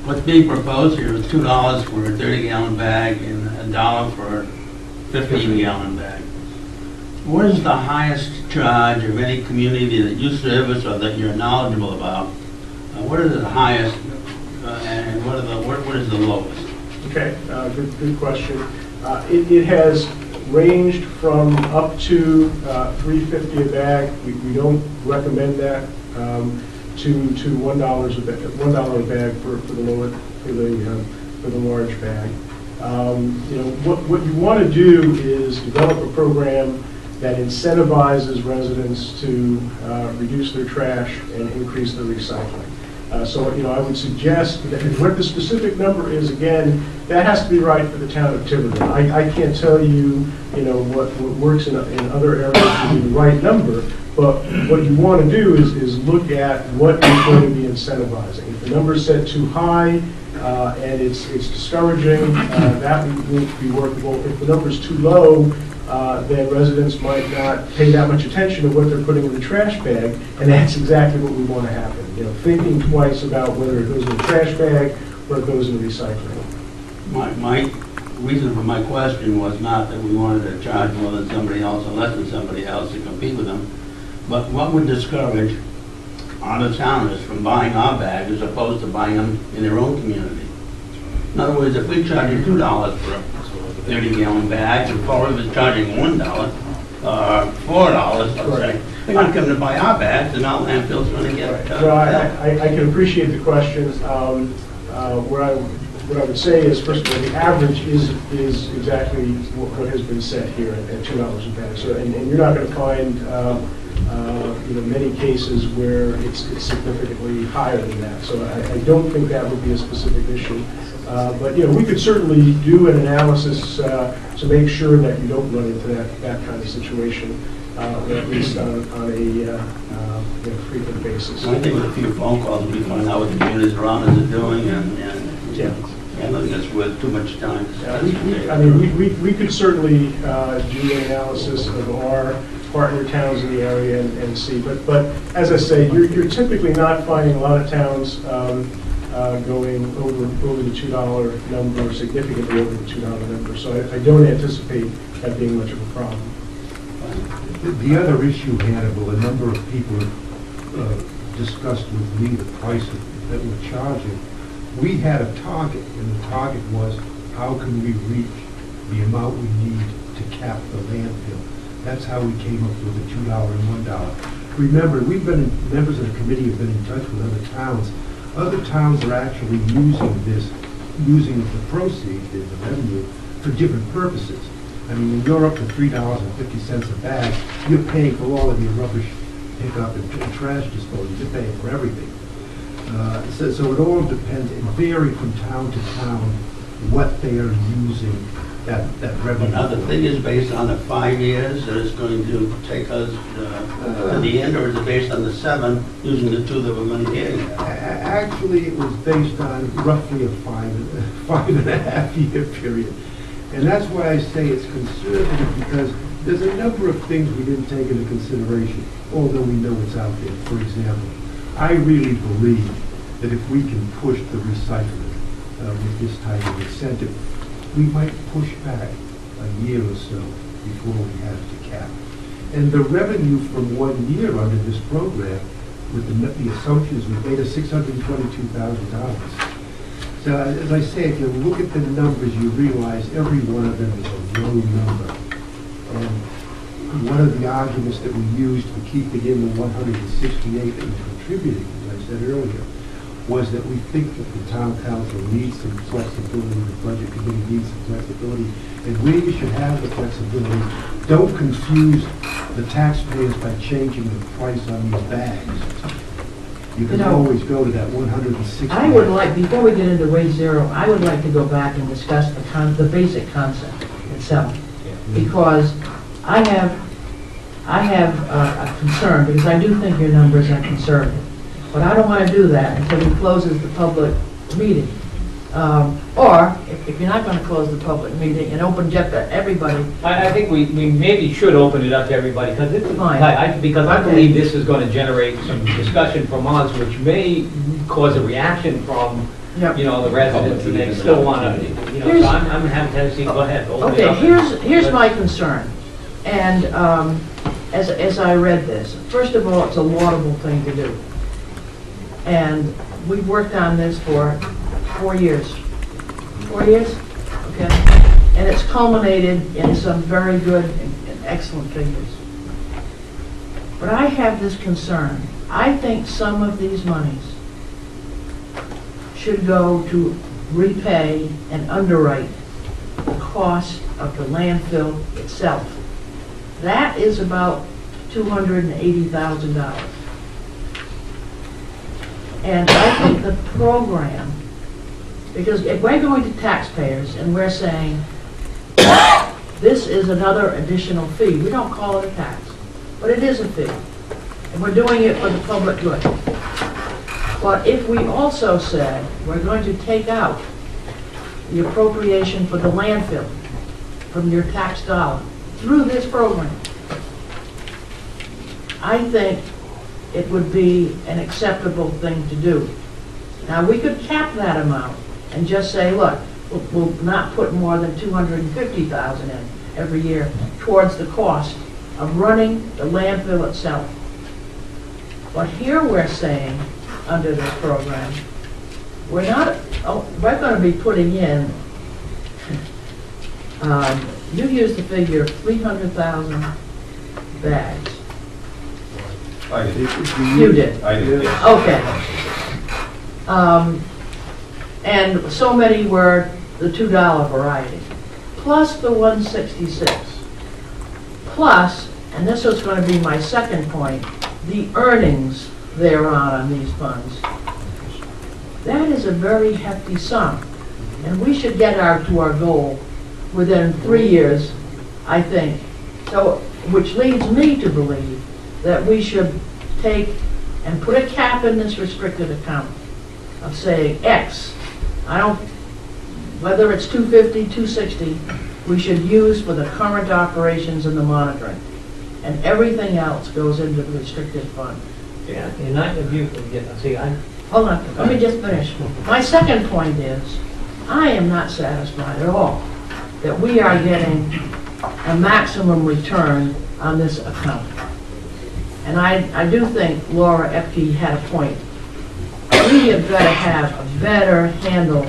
what's being proposed here is $2 for a 30-gallon bag and $1 for a 15-gallon bag. What is the highest charge of any community that you service or that you're knowledgeable about? What is the highest and what is the lowest? Okay, good question. It has ranged from up to $3.50 a bag. We don't recommend that to $1 a bag for the large bag. What you want to do is develop a program that incentivizes residents to reduce their trash and increase their recycling. So I would suggest that what the specific number is, again, that has to be right for the town of Tiverton. I can't tell you, what works in other areas to be the right number, but what you want to do is look at what you're going to be incentivizing. If the number is set too high and it's discouraging, that won't be workable. If the number is too low, then residents might not pay that much attention to what they're putting in the trash bag, and that's exactly what we want to happen. Thinking twice about whether it goes in the trash bag or it goes in the recycling. My reason for my question was not that we wanted to charge more than somebody else or less than somebody else to compete with them, but what would discourage out-of-towners from buying our bags as opposed to buying them in their own community? In other words, if we charge you $2 for a 30-gallon bag and Florida is charging $1, $4, let's say, they're going to come to buy our bags and our landfill's going to get Well, I can appreciate the question. What I would say is, first of all, the average is exactly what has been set here at $2 a bag. So, and you're not going to find many cases where it's significantly higher than that. So I don't think that would be a specific issue. But we could certainly do an analysis to make sure that you don't run into that kind of situation, or at least on a frequent basis. I think with a few phone calls, we find out what the communities around us are doing, and I don't think it's worth too much time. We could certainly do an analysis of our partner towns in the area and see. But as I say, you're typically not finding a lot of towns going over the $2 number, significantly over the $2 number. So I don't anticipate that being much of a problem. The other issue, Hannibal, a number of people discussed with me the price that we're charging. We had a target, and the target was how can we reach the amount we need to cap the landfill. That's how we came up with the $2 and $1. Remember, members of the committee have been in touch with other towns. Other towns are actually using the proceeds, the revenue, for different purposes. I mean, in Europe, for $3.50 a bag, you're paying for all of your rubbish pickup and trash disposal. You're paying for everything. So it all depends. It varies from town to town what they are using that revenue. Now the thing is based on the 5 years that it's going to take us to the end, or is it based on the 7 using the 2 that we're going to get? Actually, it was based on roughly a five and a half year period. And that's why I say it's conservative, because there's a number of things we didn't take into consideration, although we know it's out there. For example, I really believe that if we can push the recycling with this type of incentive, we might push back a year or so before we have to cap. And the revenue from 1 year under this program, with the assumptions we made, is $622,000. So as I say, if you look at the numbers, you realize every one of them is a low number. And one of the arguments that we used for keeping in the 168 that were contributing, as I said earlier, was that we think that the town council needs some flexibility, the budget committee needs some flexibility, and where you should have the flexibility, don't confuse the taxpayers by changing the price on these bags. You can always go to that 160. I would like, before we get into Rate Zero, I would like to go back and discuss the basic concept itself, because I have a concern, because I do think your numbers are conservative. But I don't want to do that until he closes the public meeting. Or, if you're not going to close the public meeting and open it up to everybody. I think we maybe should open it up to everybody, because because I Okay. believe this is going to generate some discussion from us, which may cause a reaction from Yep. you know, the residents, and they still want to, you know, so I'm having tendency, go ahead. open it Okay, up. here's my concern. And as I read this, first of all, it's a laudable thing to do. And we've worked on this for 4 years. 4 years? Okay. And it's culminated in some very good and excellent figures. But I have this concern. I think some of these monies should go to repay and underwrite the cost of the landfill itself. That is about $280,000. And I think the program, because if we're going to taxpayers and we're saying, this is another additional fee, we don't call it a tax, but it is a fee, and we're doing it for the public good. But if we also said, we're going to take out the appropriation for the landfill from your tax dollar through this program, I think it would be an acceptable thing to do. Now, we could cap that amount and just say, look, we'll not put more than $250,000 in every year towards the cost of running the landfill itself. But here we're saying, under this program, we're going to be putting in, you used the figure of 300,000 bags. I did. You did. I did, yes. Okay. And so many were the $2 variety, plus the 166, plus, and this was going to be my second point, the earnings thereon on these funds. That is a very hefty sum, and we should get to our goal within 3 years, I think. So, which leads me to believe that we should take and put a cap in this restricted account of saying X. Whether it's 250, 260, we should use for the current operations and the monitoring. And everything else goes into the restricted fund. Yeah, and Hold on, let me just finish. My second point is, I am not satisfied at all that we are getting a maximum return on this account. And I do think Laura Epke had a point. We have got to have a better handle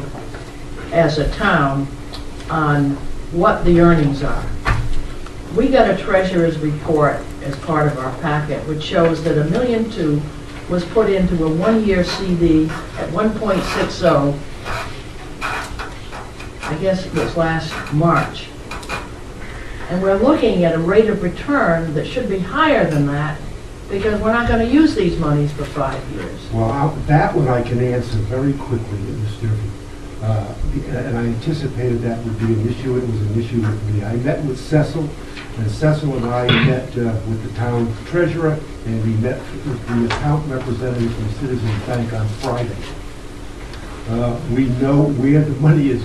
as a town on what the earnings are. We got a treasurer's report as part of our packet, which shows that $1.2 million was put into a 1-year CD at 1.60. I guess it was last March. And we're looking at a rate of return that should be higher than that, because we're not going to use these monies for 5 years. Well, that one I can answer very quickly, Mr. And I anticipated that would be an issue. It was an issue with me. I met with Cecil, and Cecil and I met with the town treasurer, and we met with the account representative from Citizens Bank on Friday. We know where the money is.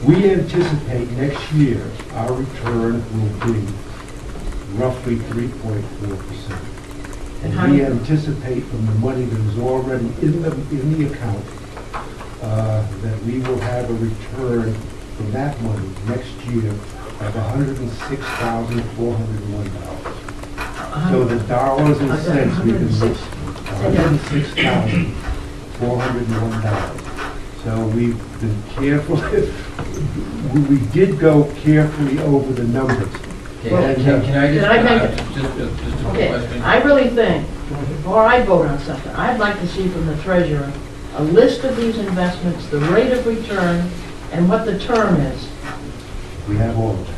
We anticipate next year our return will be roughly 3.4%. And we anticipate from the money that is already in the account that we will have a return from that money next year of $106,401. So the dollars and cents we can make $106,401. So we've been careful. We did go carefully over the numbers. Can I just a question? I really think, before I vote on something, I'd like to see from the treasurer a list of these investments, the rate of return, and what the term is. We have all of that.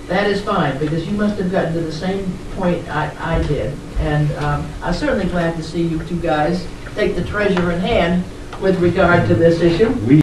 That is fine, because you must have gotten to the same point I did. And I'm certainly glad to see you two guys take the treasurer in hand with regard to this issue.